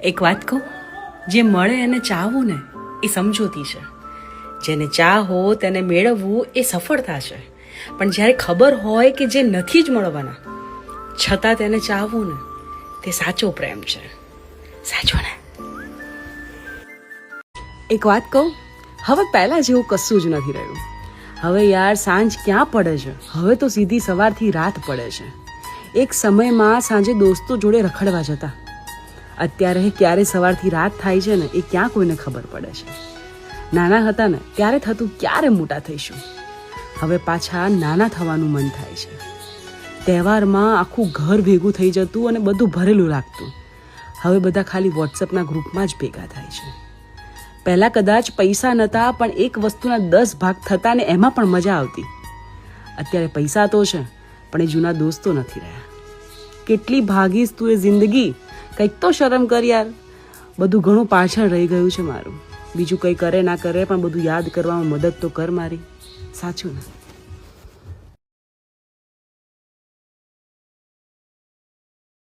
એક વાત કહું, જે મળે એને ચાહવું ને એ સમજૂતી છે. જેને ચાહો તેને મેળવવું એ સફળતા છે. પણ જ્યારે ખબર હોય કે જે નથી જ મળવાના છતાં તેને ચાહવું ને તે સાચો પ્રેમ છે. સાચો ને? એક વાત કહું, હવે પહેલાં જેવું કશું જ નથી રહ્યું. હવે યાર સાંજ ક્યાં પડે છે, હવે તો સીધી સવારથી રાત પડે છે. એક સમયમાં સાંજે દોસ્તો જોડે રખડવા જતા, અત્યારે ક્યારે સવારથી રાત થાય છે ને એ ક્યાં કોઈને ખબર પડે છે. નાના હતા ને ત્યારે થતું ક્યારે મોટા થઈશું, હવે પાછા નાના થવાનું મન થાય છે. તહેવારમાં આખું ઘર ભેગું થઈ જતું અને બધું ભરેલું લાગતું, હવે બધા ખાલી વોટ્સઅપના ગ્રુપમાં જ ભેગા થાય છે. પહેલાં કદાચ પૈસા નહોતા પણ એક વસ્તુના 10 ભાગ થતા ને એમાં પણ મજા આવતી. અત્યારે પૈસા તો છે પણ એ જૂના દોસ્તો નથી રહ્યા. કેટલી ભાગીશ તું એ જિંદગી, કંઈક તો શરમ કર યાર. બધું ઘણું પાછળ રહી ગયું છે મારું. બીજું કંઈ કરે ના કરે પણ બધું યાદ કરવામાં મદદ તો કર મારી. સાચું ને?